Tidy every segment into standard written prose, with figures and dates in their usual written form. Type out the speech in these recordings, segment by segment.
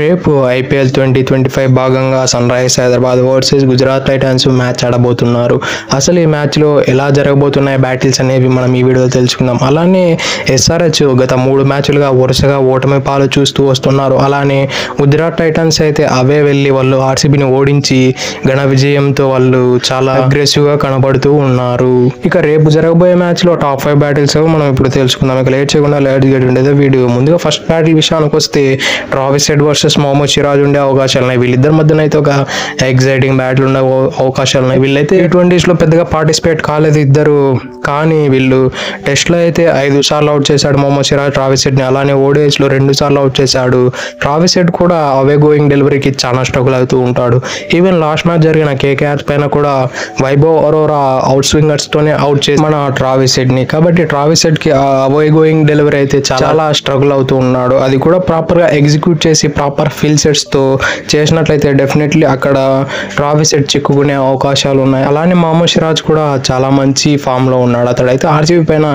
రేపు ఐపీఎల్ 2025 భాగంగా Sunrisers Hyderabad versus Gujarat Titans match ఆడబోతున్నారు. అసలు ఈ మ్యాచ్లో ఎలా జరగబోతున్నాయి బ్యాటిల్స్ అనేవి మనం ఈ వీడియోలో తెలుసుకుందాం. అలానే ఎస్ఆర్హెచ్ గత 3 మ్యాచ్లుగా వరుసగా ఓటమి పాలు చూస్తూ వస్తున్నారు. అలానే గుజరాత్ టైటన్స్ అయితే అవే వెళ్ళి వాళ్ళు ఆర్సీబీని ఓడించి ఘన విజయంతో వాళ్ళు చాలా అగ్రెసివ్గా కనబడుతూ ఉన్నారు. ఇక రేపు జరగబోయే మ్యాచ్లో టాప్ 5 బ్యాటిల్స్ మనం ఇప్పుడు తెలుసుకుందాం. ఇక లేట్ చేయకుండా let's get into the video. ముందుగా ఫస్ట్ బ్యాటిల్ విషయానికి వస్తే Travis Head versus Mohammed Siraj ఉండే అవకాశాలు ఉన్నాయి. వీళ్ళిద్దరి మధ్యన అయితే ఒక ఎగ్జైటింగ్ బ్యాటిల్ ఉండే అవకాశాలు ఉన్నాయి. వీళ్ళైతే T20s లో పెద్దగా పార్టిసిపేట్ కాలేదు ఇద్దరు, కానీ వీళ్ళు టెస్ట్లో అయితే 5 సార్లు అవుట్ చేశాడు మొహమ్మద్ సిరాజ్ ట్రావిస్ హెడ్ని. అలానే ఓడిఐస్ లో 2 సార్లు అవుట్ చేశాడు. ట్రావిస్ హెడ్ కూడా అవే గోయింగ్ డెలివరీకి చాలా స్ట్రగుల్ అవుతూ ఉంటాడు. ఈవెన్ లాస్ట్ మ్యాచ్ జరిగిన కేకేఆర్ పైన కూడా వైభవ్ అరోరా అవుట్ స్వింగర్స్ తోనే అవుట్ చేసి మన ట్రావిస్ హెడ్ ని. కాబట్టి ట్రావిస్ హెడ్ కి అవే గోయింగ్ డెలివరీ అయితే చాలా స్ట్రగుల్ అవుతూ ఉన్నాడు. అది కూడా ప్రాపర్ గా ఎగ్జిక్యూట్ చేసి ప్రాపర్ ఫీల్ సెట్స్ తో చేసినట్లయితే డెఫినెట్లీ అక్కడ ట్రావిస్ హెడ్ చిక్కుకునే అవకాశాలు ఉన్నాయి. అలానే మొహమ్మద్ సిరాజ్ కూడా చాలా మంచి ఫామ్ లో ఉన్నాడు. అతడైతే ఆర్సీబీ పైన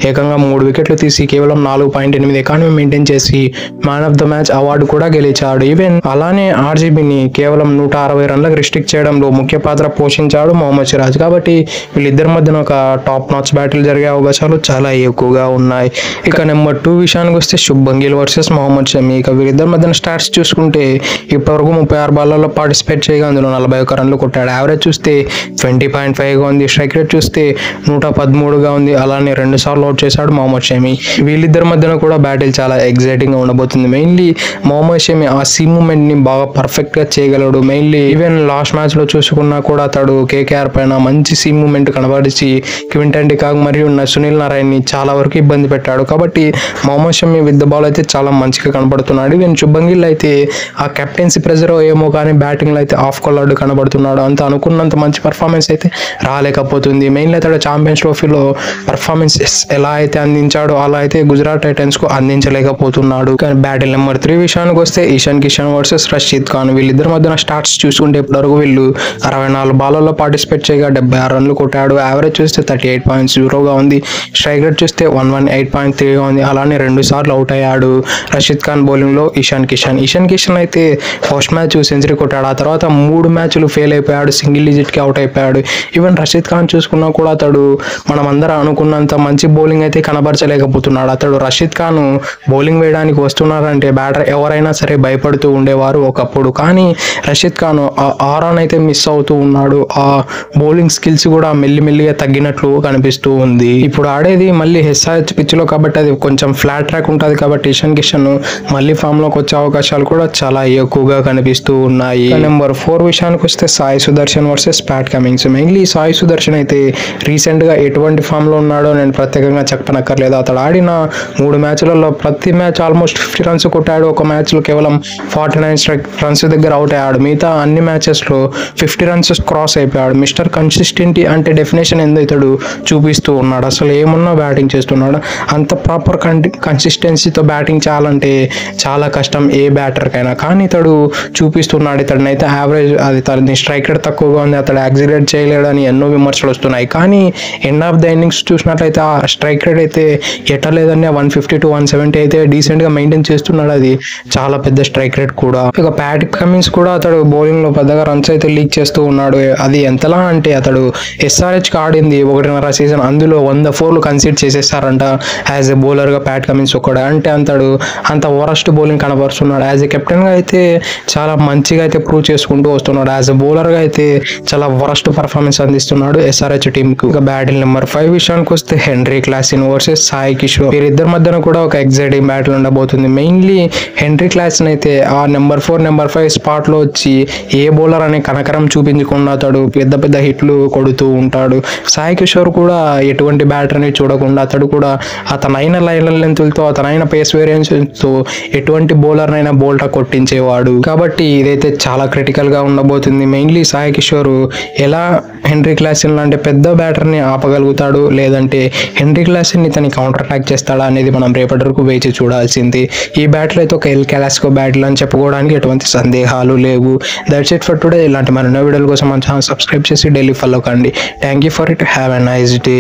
ఏకంగా 3 వికెట్లు తీసి కేవలం 4.8 ఎకానమీ మెయింటైన్ చేసి man of the match award కూడా గెలిచాడు. ఈవెన్ అలానే ఆర్సీబీని కేవలం 160 రన్లకు రిస్ట్రిక్ట్ చేయడంలో ముఖ్య పాత్ర పోషించాడు మొహమ్మద్ సిరాజ్. కాబట్టి వీళ్ళిద్దరి మధ్యన ఒక టాప్ నాచ్ బ్యాటిల్ జరిగే అవకాశాలు చాలా ఎక్కువగా ఉన్నాయి. ఇక నెంబర్ 2 విషయానికి వస్తే శుభ్మన్ గిల్ వర్సెస్ మొహమ్మద్ షమి. ఇక వీళ్ళిద్దరి మధ్యన స్టాట్స్ చూసుకుంటే ఇప్పటివరకు 36 బాల్లలో పార్టిసిపేట్ చేయగా అందులో 41 రన్లు కొట్టాడు. యావరేజ్ చూస్తే 20.5గా ఉంది. స్ట్రైక్ రేట్ చూస్తే 113గా ఉంది. అలానే 2 సార్లు అవుట్ చేశాడు మొహమ్మద్ షమి. వీళ్ళిద్దరి మధ్యన కూడా బ్యాటిల్ చాలా ఎగ్జైటింగ్ గా ఉండబోతుంది. మెయిన్లీ మొహమ్మద్ షమి ఆ సీ మూమెంట్ ని బాగా పర్ఫెక్ట్ గా చేయగలడు. మెయిన్లీ ఈవెన్ లాస్ట్ మ్యాచ్ లో చూసుకున్నా కూడా అతడు కేకేఆర్ పైన మంచి సీ మూమెంట్ కనబడిచి క్వింటన్ డికాక్ మరియు సునీల్ నారాయణ్ ని చాలా వరకు ఇబ్బంది పెట్టాడు. కాబట్టి Mohammed Shami with the ball అయితే చాలా మంచిగా కనబడుతున్నాడు. ఈవెన్ శుభ్మన్ గిల్ అయితే ఆ కెప్టెన్సీ ప్రెజర్ ఏమో కానీ బ్యాటింగ్ లో అయితే ఆఫ్ కలర్డ్ కనబడుతున్నాడు. అంత అనుకున్నంత మంచి పర్ఫార్మెన్స్ అయితే రాలేకపోతుంది. మెయిన్లీ అతడు ఛాంపియన్స్ ట్రోఫీలో పర్ఫార్మెన్స్ ఎలా అయితే అందించాడో అలా అయితే గుజరాత్ టైటన్స్ కు అందించలేకపోతున్నాడు. కానీ బ్యాటిల్ నెంబర్ 3 విషయానికి వస్తే ఇషాన్ కిషన్ వర్సెస్ రషీద్ ఖాన్. వీళ్ళిద్దరి మధ్యన స్టార్ట్స్ చూసుకుంటే ఇప్పటివరకు వీళ్ళు 64 బాల్లలో పార్టిసిపేట్ చేయగా 76 రన్లు కొట్టాడు. యావరేజ్ చూస్తే 38.0గా ఉంది. స్ట్రైక్ రేట్ చూస్తే 118.3గా ఉంది. అలానే 2 సార్లు అవుట్ అయ్యాడు రషీద్ ఖాన్ బౌలింగ్ లో ఇషాన్ కిషన్ అయితే ఫస్ట్ మ్యాచ్ సెంచరీ కొట్టాడు. ఆ తర్వాత 3 మ్యాచ్లు ఫెయిల్ అయిపోయాడు. సింగిల్ డిజిట్ కి అవుట్ అయిపోయాడు. ఈవెన్ రషీద్ ఖాన్ చూసుకున్నా కూడా అతడు మనం అందరం అనుకున్నంత మంచి బౌలింగ్ అయితే కనబరచలేకపోతున్నాడు. అతడు రషీద్ ఖాన్ బౌలింగ్ వేయడానికి వస్తున్నారంటే బ్యాటర్ ఎవరైనా సరే భయపడుతూ ఉండేవారు ఒకప్పుడు. కానీ రషీద్ ఖాన్ ఆ రన్ అయితే మిస్ అవుతూ ఉన్నాడు. ఆ బౌలింగ్ స్కిల్స్ కూడా మెల్లిమెల్లిగా తగ్గినట్లు కనిపిస్తూ ఉంది. ఇప్పుడు ఆడేది మళ్ళీ ఎస్ఆర్హెచ్ పిచ్ లో కాబట్టి అది కొంచెం ఫ్లాట్ ట్రాక్ ఉంటుంది. కాబట్టి ఇషాన్ కిషన్ మళ్ళీ ఫామ్ లోకి వచ్చే అవకాశాలు కూడా చాలా ఎక్కువగా కనిపిస్తూ ఉన్నాయి. నెంబర్ 4 విషయానికి వస్తే Sai Sudarshan versus Pat Cummins. Mainly Sai Sudarshan అయితే రీసెంట్ గా ఎటువంటి ఫామ్ లో ఉన్నాడో నేను ప్రత్యేకంగా చెప్పనక్కర్లేదు. అతడు ఆడిన 3 మ్యాచ్లలో ప్రతి మ్యాచ్ ఆల్మోస్ట్ 50 రన్స్ కొట్టాడు. ఒక మ్యాచ్ లో కేవలం 49 రన్స్ దగ్గర అవుట్ అయ్యాడు. మిగతా అన్ని మ్యాచెస్ లో 50 రన్స్ క్రాస్ అయిపోయాడు. మిస్టర్ కన్సిస్టెంటీ అంటే డెఫినేషన్ ఏందో ఇతడు చూపిస్తూ ఉన్నాడు. అసలు ఏమున్నా బ్యాటింగ్ చేస్తున్నాడు. అంత ప్రాపర్ కన్సిస్టెన్సీతో బ్యాటింగ్ చేయాలంటే చాలా కష్టం ఏ బ్యాటర్ కైనా. కానీ ఇతడు చూపిస్తున్నాడు. ఇతడినైతే యావరేజ్ అది తనని స్ట్రైక్ రేట్ తక్కువగా ఉంది, అతడు యాక్సిలేట్ చేయలేడని ఎన్నో విమర్శలు వస్తున్నాయి. కానీ ఎండ్ ఆఫ్ ద ఇన్నింగ్స్ చూసినట్లయితే ఆ స్ట్రైక్ రేట్ అయితే ఎట్టలేదని 150 to 170 అయితే డీసెంట్ గా మెయింటైన్ చేస్తున్నాడు. అది చాలా పెద్ద స్ట్రైక్ రేట్ కూడా. ఇక ప్యాట్ కమిన్స్ కూడా అతడు బౌలింగ్ లో పెద్దగా రన్స్ అయితే లీక్ చేస్తూ ఉన్నాడు. అది ఎంతలా అంటే అతడు ఎస్ఆర్హెచ్ కి ఆడింది 1.5 సీజన్, అందులో 104 కన్సిడర్ చేసేస్తారంట యాజ్ ఎ బౌలర్ గా ప్యాట్ కమిన్స్ ఒక్కడే. అంటే అతడు అంత వరస్ట్ బౌలింగ్ కనబరుస్తున్నాడు. యాజ్ ఎ కెప్టెన్ గా అయితే చాలా మంచిగా అయితే ప్రూవ్ చేసుకుంటూ వస్తున్నాడు. యాజ్ ఎ బౌలర్ గా అయితే చాలా వరస్ట్ పర్ఫార్మెన్స్ అందిస్తున్నాడు ఎస్ఆర్హెచ్ టీమ్ కు. ఇక బ్యాటిల్ నెంబర్ 5 విషయానికి వస్తే henry Klaasen versus Sai Kishore. వీరిద్దరి మధ్యన కూడా ఒక ఎగ్జైటింగ్ బ్యాటిల్ ఉండబోతుంది. మెయిన్లీ హెన్రీ క్లాసెన్ అయితే ఆ నెంబర్ 4 నెంబర్ 5 స్పాట్ లో వచ్చి ఏ బౌలర్ అనే కనకరం చూపించకుండా అతడు పెద్ద హిట్లు కొడుతూ ఉంటాడు. సాయి కిషోర్ కూడా ఎటువంటి బ్యాటర్ అని చూడకుండా అతడు కూడా అతనైన లైన్ లెంత్లతో అతనైన పేస్ వేరియేషన్స్ తో ఎటువంటి బౌలర్ అయినా బోల్టా కొట్టించేవాడు. కాబట్టి ఇదైతే చాలా క్రిటికల్ గా ఉండబోతుంది. మెయిన్లీ సాయి కిషోర్ ఎలా హెన్రీ క్లాసెన్ లాంటి పెద్ద బ్యాటర్ ని ఆపగలుగుతాడు, లేదంటే హెన్రీ క్లాసెన్ ని తన కౌంటర్ అటాక్ చేస్తాడా అనేది మనం రేపటి వరకు వేచి చూడాల్సింది. ఈ బ్యాటిల్ అయితే ఒక ఎల్ క్లాసికో బ్యాటిల్ అని చెప్పుకోవడానికి ఎటువంటి సందేహాలు లేవు. That's it for today. ఇలాంటి మరెన్నో వీడియోల కోసం మన ఛానల్ సబ్స్క్రైబ్ చేసి డైలీ ఫాలో కండి. Thank you for it. Have a nice day.